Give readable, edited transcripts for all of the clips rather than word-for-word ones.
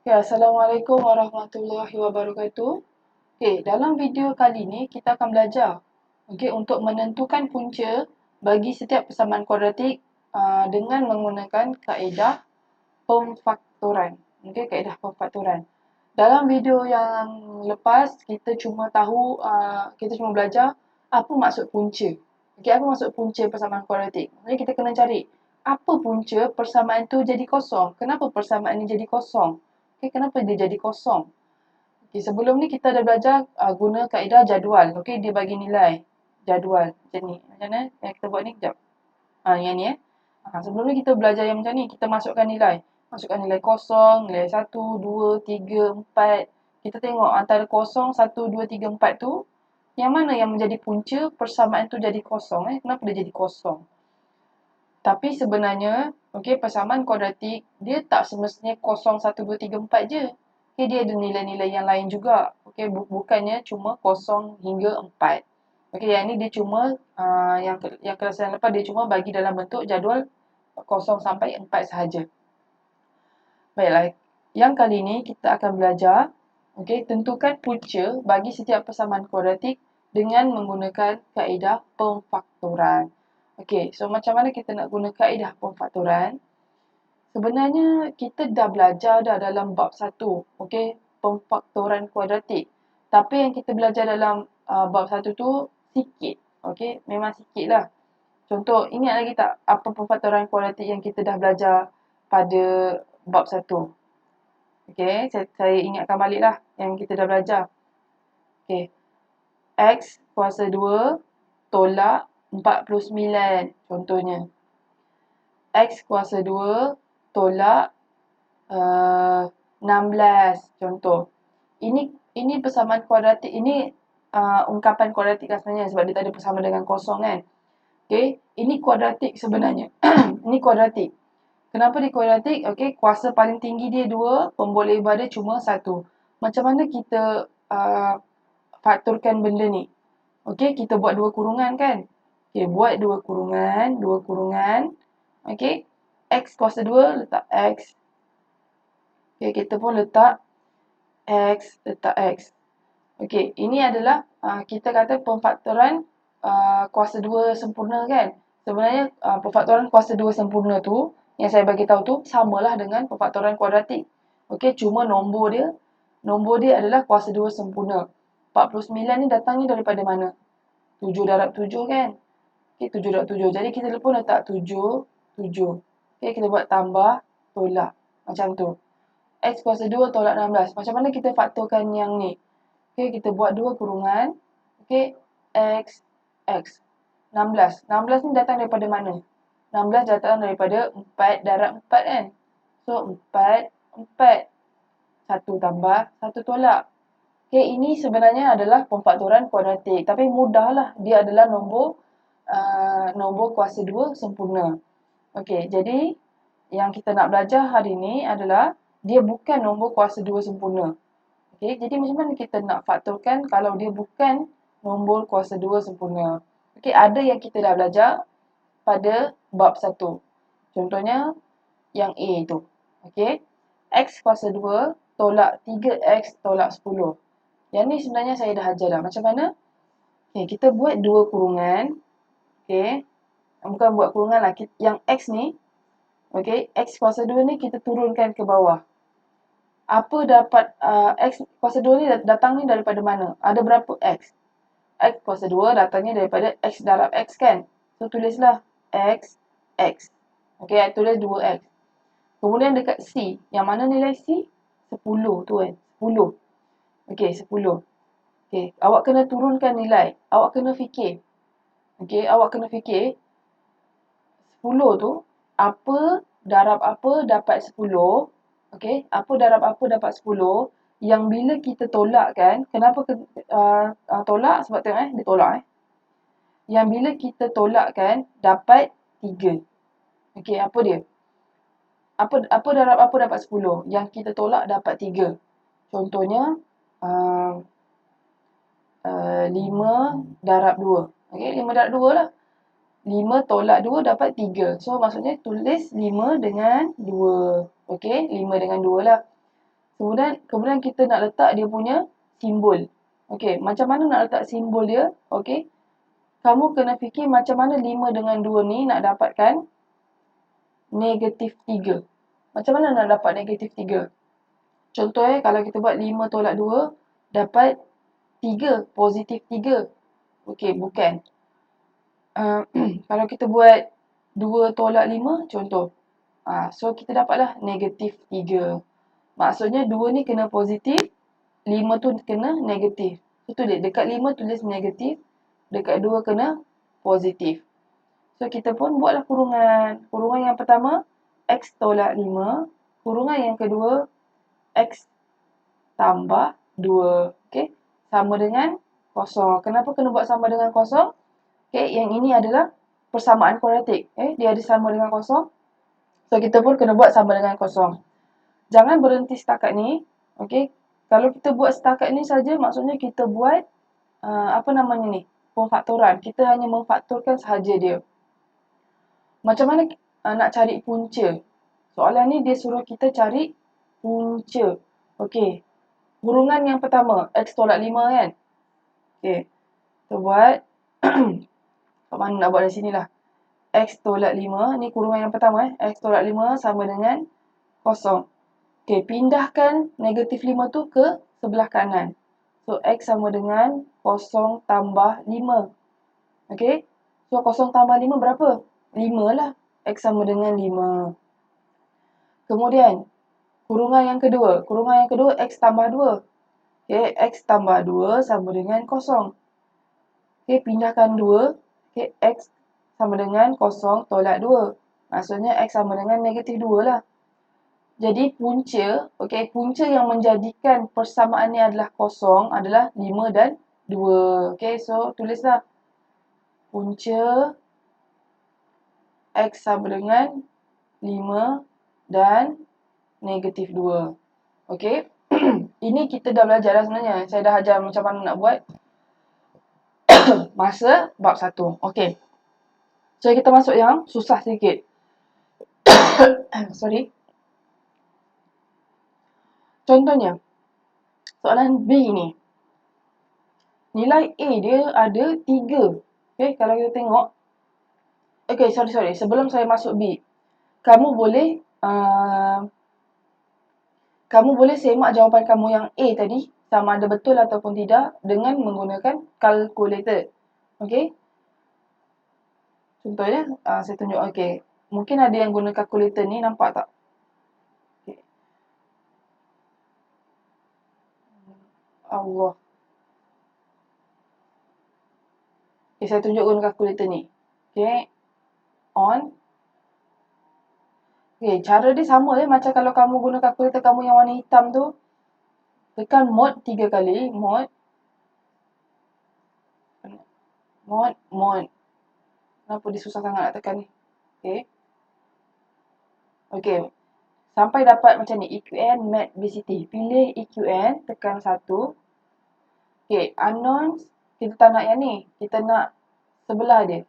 Okay, Assalamualaikum warahmatullahi wabarakatuh. Okay, dalam video kali ni kita akan belajar untuk menentukan punca bagi setiap persamaan kuadratik dengan menggunakan kaedah pemfaktoran. Kaedah pemfaktoran. Dalam video yang lepas kita cuma belajar apa maksud punca. Apa maksud punca persamaan kuadratik? Jadi kita kena cari apa punca persamaan tu jadi kosong. Kenapa persamaan ni jadi kosong? Kenapa dia jadi kosong? Sebelum ni kita dah belajar guna kaedah jadual. Dia bagi nilai jadual macam ni. Macam mana? Yang kita buat ni kejap. Yang ni sebelum ni kita belajar yang macam ni. Kita masukkan nilai. Masukkan nilai kosong, nilai 1, 2, 3, 4. Kita tengok antara kosong, 1, 2, 3, 4 tu, yang mana yang menjadi punca persamaan tu jadi kosong. Kenapa dia jadi kosong? Tapi sebenarnya, persamaan kuadratik, dia tak semestinya kosong 1, 2, 3, 4 je. Dia ada nilai-nilai yang lain juga. Bukannya cuma kosong hingga 4. Yang ni dia cuma, yang kelas yang lepas dia cuma bagi dalam bentuk jadual kosong sampai 4 sahaja. Baiklah, yang kali ni kita akan belajar, tentukan punca bagi setiap persamaan kuadratik dengan menggunakan kaedah pemfaktoran. So macam mana kita nak guna kaedah pemfaktoran? Sebenarnya kita dah belajar dah dalam bab 1, pemfaktoran kuadratik. Tapi yang kita belajar dalam bab 1 tu sikit, memang sikit lah. Contoh, ingat lagi tak apa pemfaktoran kuadratik yang kita dah belajar pada bab 1? Saya ingatkan balik lah yang kita dah belajar. X kuasa 2 tolak 49 contohnya. X kuasa 2 tolak 16 contoh. Ini persamaan kuadratik. Ini ungkapan kuadratik lah sebenarnya sebab dia tak ada persamaan dengan kosong kan. Ini kuadratik sebenarnya. Ini kuadratik. Kenapa dia kuadratik? Kuasa paling tinggi dia 2, pembuat lebar dia cuma 1. Macam mana kita faktorkan benda ni? Kita buat 2 kurungan kan? Buat 2 kurungan, 2 kurungan. X kuasa 2 letak X. Kita pun letak X, letak X. Ini adalah kita kata pemfaktoran kuasa 2 sempurna kan? Sebenarnya pemfaktoran kuasa 2 sempurna tu, yang saya bagi tahu tu samalah dengan pemfaktoran kuadratik. Cuma nombor dia adalah kuasa 2 sempurna. 49 ni datangnya daripada mana? 7 darab 7 kan? 7 darab 7. Jadi kita pun letak 7, 7. Kita buat tambah, tolak. Macam tu. X kuasa 2 tolak 16. Macam mana kita faktorkan yang ni? Kita buat 2 kurungan. X, X. 16. 16 ni datang daripada mana? 16 datang daripada 4 darab 4 kan? So, 4, 4. 1 tambah, 1 tolak. Ini sebenarnya adalah pemfaktoran kuadratik. Tapi mudahlah. Dia adalah nombor kuasa 2 sempurna. Jadi yang kita nak belajar hari ni adalah dia bukan nombor kuasa 2 sempurna. Jadi macam mana kita nak faktorkan kalau dia bukan nombor kuasa 2 sempurna? Ada yang kita dah belajar pada bab 1. Contohnya yang A tu. X kuasa 2 tolak 3X tolak 10. Yang ni sebenarnya saya dah ajar dah. Macam mana? Kita buat 2 kurungan. Bukan buat kurungan lah. Yang X ni, X kuasa 2 ni kita turunkan ke bawah. Apa dapat X kuasa 2 ni datang ni daripada mana? Ada berapa X? X kuasa 2 datangnya daripada X darab X kan? So, tulislah X, X. Tulis 2X. Kemudian dekat C. Yang mana nilai C? 10 tu kan? 10. 10. Awak kena turunkan nilai. Awak kena fikir. Awak kena fikir 10 tu apa darab apa dapat 10. Apa darab apa dapat 10 yang bila kita tolak kan, kenapa tolak? Sebab tengok dia tolak yang bila kita tolak kan dapat 3. Apa dia? Apa darab apa dapat 10? Yang kita tolak dapat 3. Contohnya 5 darab 2. 5 darab 2 lah. 5 tolak 2 dapat 3. So, maksudnya tulis 5 dengan 2. 5 dengan 2 lah. Kemudian kita nak letak dia punya simbol. Okey, macam mana nak letak simbol dia? Okey. Kamu kena fikir macam mana 5 dengan 2 ni nak dapatkan negatif 3. Macam mana nak dapat negatif 3? Contoh kalau kita buat 5 tolak 2, dapat 3, positif 3. Okey, bukan. Kalau kita buat 2 tolak 5, contoh. So, kita dapatlah negatif 3. Maksudnya 2 ni kena positif, 5 tu kena negatif. So, tulis dekat 5 tulis negatif, dekat 2 kena positif. So, kita pun buatlah kurungan. Kurungan yang pertama, X tolak 5. Kurungan yang kedua, X tambah 2. Okay. Sama dengan kosong. Kenapa kena buat sama dengan kosong? Okay. Yang ini adalah persamaan kuadratik. Dia ada sama dengan kosong. So, kita pun kena buat sama dengan kosong. Jangan berhenti setakat ni. Okay. Kalau kita buat setakat ni saja, maksudnya kita buat pemfaktoran. Kita hanya memfaktorkan sahaja dia. Macam mana nak cari punca? Soalan ni dia suruh kita cari punca. Okey. Kurungan yang pertama, X tolak 5 kan? Okey. Kita buat. Kat mana nak buat dari sini lah. X tolak 5. Ni kurungan yang pertama. X tolak 5 sama dengan kosong. Okey. Pindahkan negatif 5 tu ke sebelah kanan. So, X sama dengan kosong tambah 5. Okey. So, kosong tambah 5 berapa? 5 lah. X sama dengan 5. Kemudian, kurungan yang kedua. Kurungan yang kedua, X tambah 2. Okay, X tambah 2 sama dengan kosong. Okay, pindahkan 2. Okay, X sama dengan kosong tolak 2. Maksudnya, X sama dengan negatif 2 lah. Jadi, punca yang menjadikan persamaan ni adalah kosong adalah 5 dan 2. Okay, so tulislah. Punca X sama dengan 5 dan negatif 2. Okey. Ini kita dah belajar dah sebenarnya. Saya dah ajar macam mana nak buat masa bab 1. Okey. So, kita masuk yang susah sikit. Sorry. Contohnya, soalan B ni. Nilai A dia ada 3. Okey, kalau kita tengok. Okey, sorry. Sebelum saya masuk B, kamu boleh semak jawapan kamu yang A tadi, sama ada betul ataupun tidak, dengan menggunakan kalkulator. Okey. Contohnya, saya tunjuk. Okey. Mungkin ada yang guna kalkulator ni, nampak tak? Okay. Allah. Okay, saya tunjuk guna kalkulator ni. Okay. On. Okay, cara dia sama macam kalau kamu guna kalkulator kamu yang warna hitam tu. Tekan mod 3 kali. Mod. Kenapa dia susah sangat nak tekan ni? Okay. Okay. Sampai dapat macam ni. EQN, Mat, BCT. Pilih EQN. Tekan 1. Okay. Unknowns. Kita tak nak yang ni. Kita nak sebelah dia.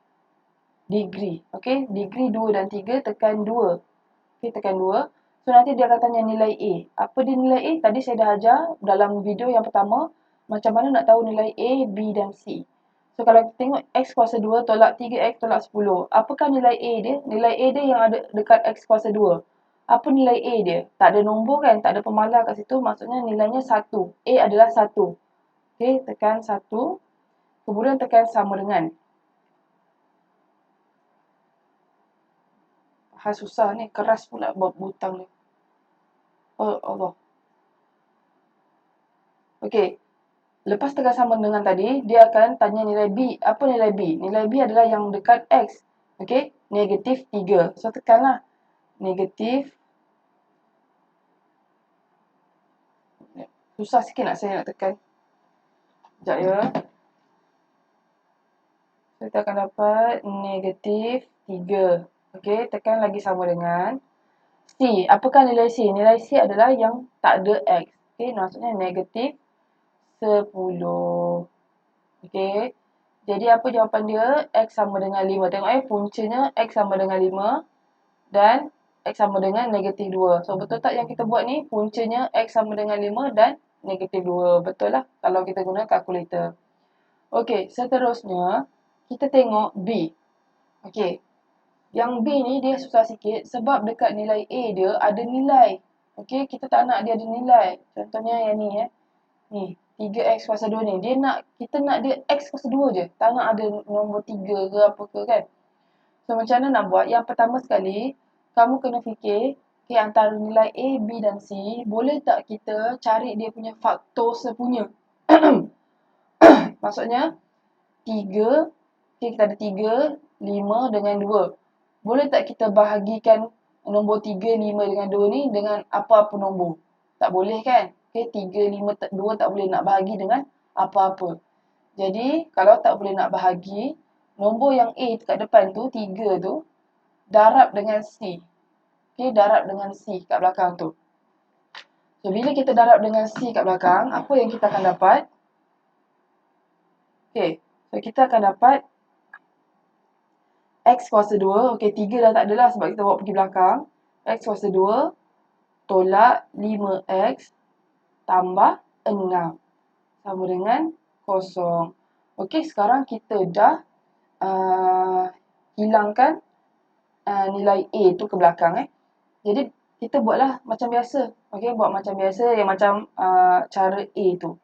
Degree. Okay. Degree 2 dan 3. Tekan 2. Okay. Tekan 2. So, nanti dia akan tanya nilai A. Apa dia nilai A? Tadi saya dah ajar dalam video yang pertama. Macam mana nak tahu nilai A, B dan C. So, kalau kita tengok X kuasa 2 tolak 3X tolak 10. Apakah nilai A dia? Nilai A dia yang ada dekat X kuasa 2. Apa nilai A dia? Tak ada nombor kan? Tak ada pemalar kat situ. Maksudnya nilainya 1. A adalah 1. Okay, tekan 1. Kemudian tekan sama dengan. Susah ni. Keras pula butang ni. Oh Allah. Okay. Lepas tekan sama dengan tadi, dia akan tanya nilai B. Apa nilai B? Nilai B adalah yang dekat X. Okay. Negatif 3. So, tekanlah. Negatif. Susah sikit saya nak tekan. Sekejap ya. Kita akan dapat negatif 3. Okay. Tekan lagi sama dengan C. Apakah nilai C? Nilai C adalah yang tak ada X. Okay. Maksudnya negatif 10. Okay. Jadi apa jawapan dia? X sama dengan 5. Tengok puncanya X sama dengan 5. Dan X sama dengan negatif 2. So, betul tak yang kita buat ni? Puncanya X sama dengan 5 dan negatif 2. Betul lah kalau kita guna kalkulator. Okey, seterusnya kita tengok B. Okey, yang B ni dia susah sikit sebab dekat nilai A dia ada nilai. Okey, kita tak nak dia ada nilai. Contohnya yang ni Ni, 3x kuasa 2 ni. Kita nak dia x kuasa 2 je. Tak nak ada nombor 3 ke apa ke kan. So, macam mana nak buat? Yang pertama sekali, kamu kena fikir, okay, antara nilai A, B dan C, boleh tak kita cari dia punya faktor sepunya? Maksudnya, 3, okay, kita ada 3, 5 dengan 2. Boleh tak kita bahagikan nombor 3, 5 dengan 2 ni dengan apa-apa nombor? Tak boleh kan? Okay, 3, 5, 2 tak boleh nak bahagi dengan apa-apa. Jadi, kalau tak boleh nak bahagi, nombor yang A kat depan tu, 3 tu, darab dengan C. Okay, darab dengan C kat belakang tu. So, bila kita darab dengan C kat belakang, apa yang kita akan dapat? Okay, so kita akan dapat X kuasa 2. Okay, 3 dah tak adalah sebab kita bawa pergi belakang. X kuasa 2 tolak 5X tambah 6 sama dengan 0. Okey, sekarang kita dah hilangkan nilai A tu ke belakang. Jadi, kita buatlah macam biasa. Okey, buat macam biasa yang macam cara A tu.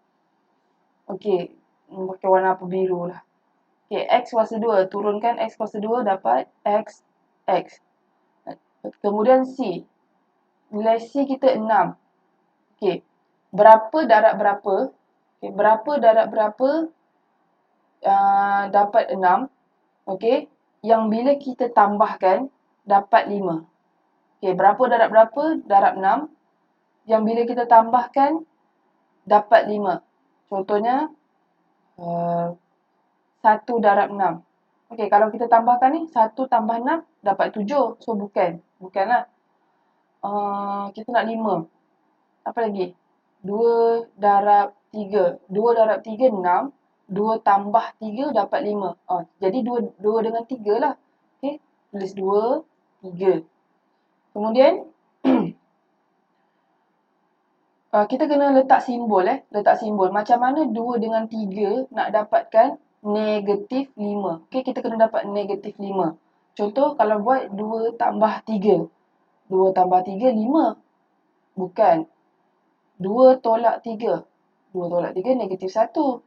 Okey, pakai warna apa biru lah. Okey, X kuasa 2. Turunkan X kuasa 2 dapat X. Kemudian C. Nilai C kita 6. Okey, berapa darab berapa? Okay, berapa darab berapa dapat 6. Okey, yang bila kita tambahkan dapat 5. Okey, berapa darab berapa? Darab 6. Yang bila kita tambahkan dapat 5. Contohnya 1 darab 6. Okey, kalau kita tambahkan ni 1 tambah 6 dapat 7. So bukanlah. Kita nak 5. Apa lagi? 2 darab 3. 2 darab 3, 6. 2 tambah 3 dapat 5. Jadi 2 dengan 3 lah. Okay. Tulis 2, 3. Kemudian, kita kena letak simbol. Letak simbol. Macam mana 2 dengan 3 nak dapatkan negatif 5. Okay, kita kena dapat negatif 5. Contoh, kalau buat 2 tambah 3. 2 tambah 3, 5. Bukan. 2 tolak 3. 2 tolak 3, negatif 1.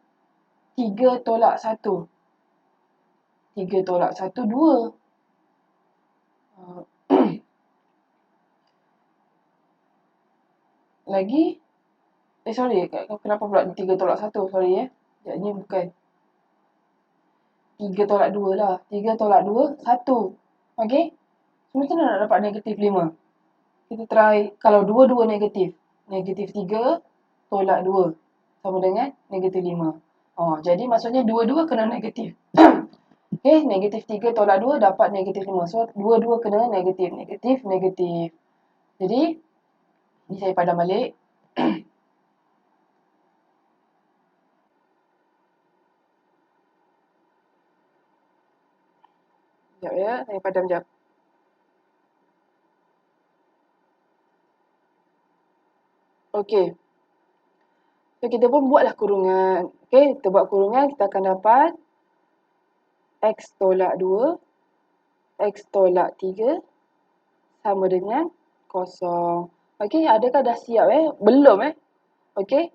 3 tolak 1. 3 tolak 1, 2. Lagi. Sorry. Kenapa pula 3 tolak 1? Sorry Ini bukan. 3 tolak 2 lah. 3 tolak 2, 1. Okay. So, macam mana nak dapat negatif 5? Kita try. Kalau 2 negatif. Negatif 3 tolak 2. Sama dengan negatif 5. Jadi maksudnya 2 kena negatif. Okay, negatif 3 tolak 2 dapat negatif 5. So, 2 kena negatif. Negatif. Jadi, ni saya padam balik. Sekejap saya padam sekejap. Okey. So, kita pun buatlah kurungan. Okey, kita buat kurungan, kita akan dapat X tolak 2, X tolak 3 sama dengan 0. Okey, adakah dah siap Belum Okey.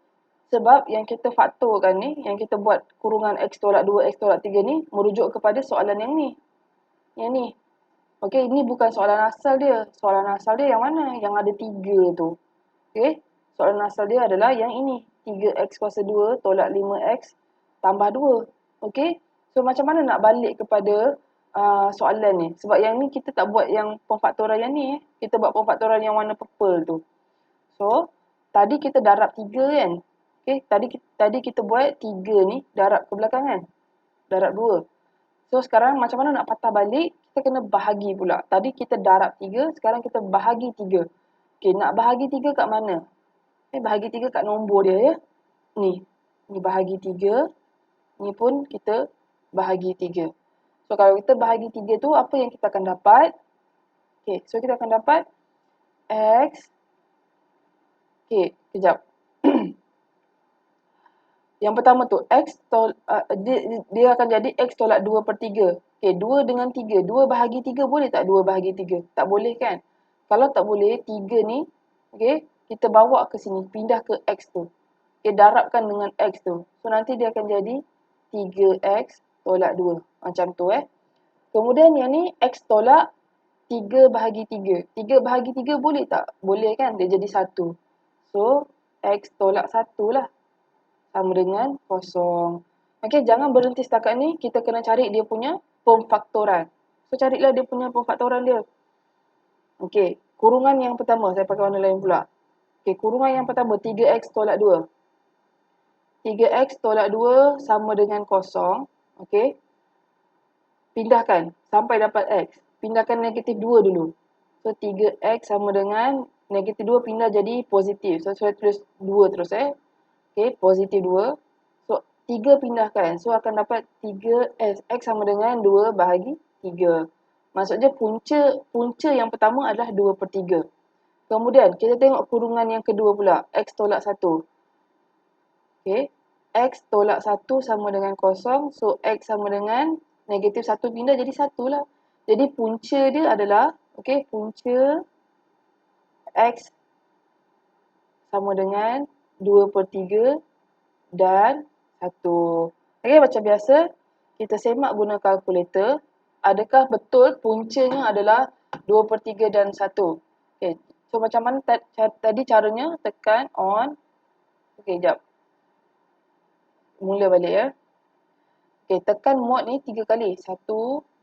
Sebab yang kita faktorkan ni, yang kita buat kurungan X tolak 2, X tolak 3 ni merujuk kepada soalan yang ni. Yang ni. Okey, ini bukan soalan asal dia. Soalan asal dia yang mana? Yang ada 3 tu. Okey. Soalan asal dia adalah yang ini. 3x kuasa 2 tolak 5x tambah 2. Okey. So, macam mana nak balik kepada soalan ni? Sebab yang ni kita tak buat yang pemfaktoran yang ni. Kita buat pemfaktoran yang warna purple tu. So, tadi kita darab 3 kan? Okey. Tadi kita buat 3 ni darab ke belakang kan? Darab 2. So, sekarang macam mana nak patah balik? Kita kena bahagi pula. Tadi kita darab 3, sekarang kita bahagi 3. Okey, nak bahagi 3 kat mana? Bahagi 3 kat nombor dia Ni. Ni bahagi 3. Ni pun kita bahagi 3. So, kalau kita bahagi 3 tu, apa yang kita akan dapat? Okay, so kita akan dapat X. Okay, kejap. Yang pertama tu, dia akan jadi X tolak 2 per 3. Okay, 2 dengan 3. 2 bahagi 3 boleh tak 2 bahagi 3? Tak boleh kan? Kalau tak boleh, 3 ni, okay, kita bawa ke sini, pindah ke X tu. Okay, darabkan dengan X tu. So, nanti dia akan jadi 3X tolak 2. Macam tu Kemudian yang ni, X tolak 3 bahagi 3. 3 bahagi 3 boleh tak? Boleh kan? Dia jadi 1. So, X tolak 1 lah. Sama dengan kosong. Okey, jangan berhenti setakat ni. Kita kena cari dia punya pemfaktoran. So, carilah dia punya pemfaktoran dia. Okey, kurungan yang pertama. Saya pakai warna lain pula. Okey, kurungan yang pertama. 3X tolak 2. 3X tolak 2 sama dengan kosong. Okey. Pindahkan sampai dapat X. Pindahkan negatif 2 dulu. So, 3X sama dengan negatif 2 pindah jadi positif. So, saya tulis 2 terus Okey, positif 2. So, 3 pindahkan. So, akan dapat 3X. X sama dengan 2 bahagi 3. Maksudnya punca yang pertama adalah 2 per 3. Kemudian, kita tengok kurungan yang kedua pula. X tolak 1. Okey. X tolak 1 sama dengan kosong. So, X sama dengan negatif 1 pindah jadi 1 lah. Jadi, punca dia adalah, okey, punca X sama dengan 2 per 3 dan 1. Okey, macam biasa, kita semak guna kalkulator. Adakah betul puncanya adalah 2 per 3 dan 1? Okey, so macam mana tadi caranya? Tekan on. Okey, sekejap. Mula balik Okey, tekan mod ni 3 kali. 1,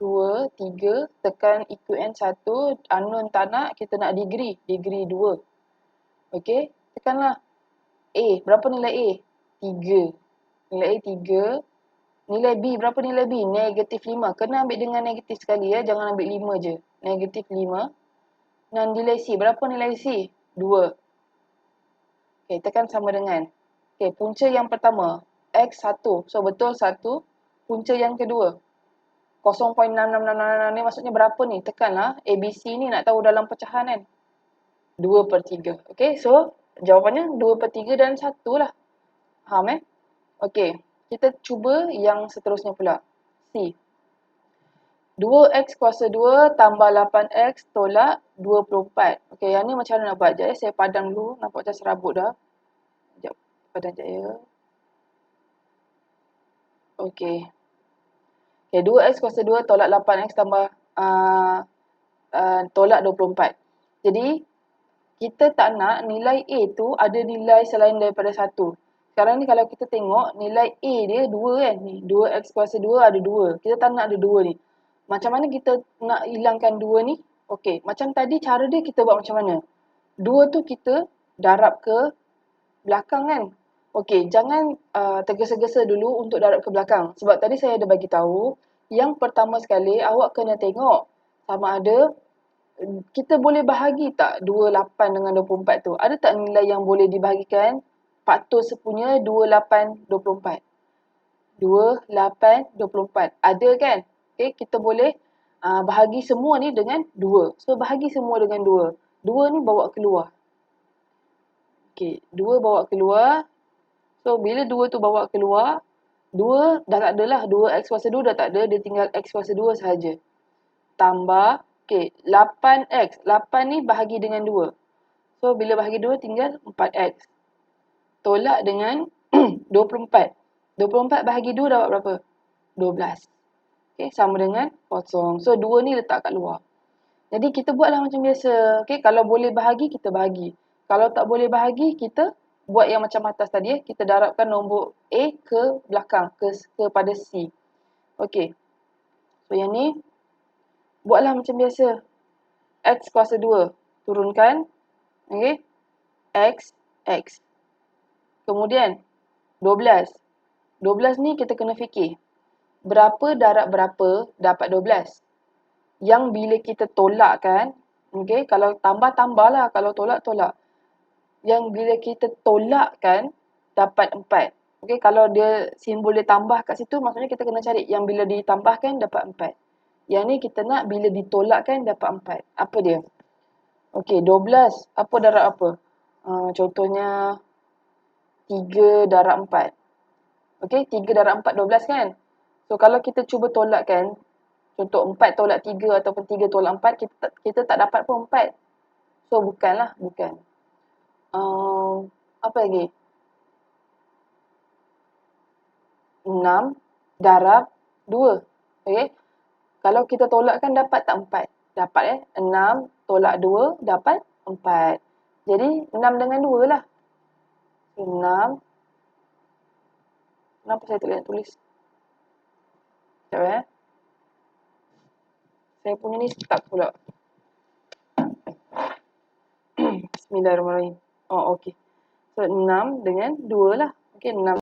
2, 3. Tekan EQN 1. Unknown tak nak, kita nak degree. Degree 2. Okey, tekanlah. A, berapa nilai A? 3. Nilai A 3. Nilai B, berapa nilai B? Negatif 5. Kena ambil dengan negatif sekali jangan ambil 5 je. Negatif 5. Dan nilai C, berapa nilai C? 2. Okey, tekan sama dengan. Okey, punca yang pertama, X1. So, betul 1. Punca yang kedua, 0.6666 ni maksudnya berapa ni? Tekanlah. ABC ni nak tahu dalam pecahan kan? 2 per 3. Okey, so jawapannya 2 per 3 dan 1 lah. Faham Okey, kita cuba yang seterusnya pula. C. 2X kuasa 2 tambah 8X tolak 24. Okey, yang ni macam mana nak buat? Sekejap saya padam dulu. Nampak macam serabut dah. Sekejap, padam sekejap Okey. Okay, 2X kuasa 2 tolak 8X tambah tolak 24. Jadi, kita tak nak nilai A tu ada nilai selain daripada 1. Sekarang ni kalau kita tengok nilai A dia 2 kan. Ni 2X kuasa 2 ada 2. Kita tak nak ada 2 ni. Macam mana kita nak hilangkan 2 ni? Okey, macam tadi cara dia kita buat macam mana? 2 tu kita darab ke belakang kan. Okey, jangan tergesa-gesa dulu untuk darab ke belakang. Sebab tadi saya ada bagi tahu, yang pertama sekali awak kena tengok sama ada kita boleh bahagi tak 28 dengan 24 tu? Ada tak nilai yang boleh dibahagikan? Faktor sepunya 28, 24. 28, 24. Ada kan? Okey, kita boleh bahagi semua ni dengan 2. So, bahagi semua dengan 2. 2 ni bawa keluar. Okey, 2 bawa keluar. So, bila 2 tu bawa keluar, 2 dah tak ada lah. 2X kuasa 2 dah tak ada. Dia tinggal X kuasa 2 sahaja. Tambah, okey, 8X. 8 ni bahagi dengan 2. So, bila bahagi 2 tinggal 4X. Tolak dengan 24. 24 bahagi 2 dapat berapa? 12. Okey, sama dengan kosong. So, 2 ni letak kat luar. Jadi, kita buatlah macam biasa. Okey, kalau boleh bahagi, kita bahagi. Kalau tak boleh bahagi, kita buat yang macam atas tadi Kita darabkan nombor A ke belakang, kepada C. Okey. So, yang ni, buatlah macam biasa. X kuasa 2. Turunkan. Okey. X, X. Kemudian, 12. 12 ni kita kena fikir. Berapa darab berapa dapat 12? Yang bila kita tolakkan, okey, kalau tambah-tambah lah, kalau tolak-tolak. Yang bila kita tolakkan, dapat 4. Okey, kalau dia simbol dia tambah kat situ, maksudnya kita kena cari yang bila ditambahkan dapat 4. Yang ni kita nak bila ditolakkan dapat 4. Apa dia? Okey, 12. Apa darab apa? Contohnya 3 darab 4. Okey, 3 darab 4, 12 kan? So, kalau kita cuba tolakkan, contoh 4 tolak 3 ataupun 3 tolak 4, kita tak dapat pun 4. So, bukanlah, bukan. Apa lagi? 6 darab 2. Okey. Kalau kita tolakkan dapat tak 4? Dapat 6 tolak 2 dapat 4. Jadi 6 dengan 2 lah. 6. Kenapa saya tak boleh tulis? Sekejap Saya punya ni stuck pula. Bismillahirrahmanirrahim. Oh, okey. So, 6 dengan 2 lah. Okey, 6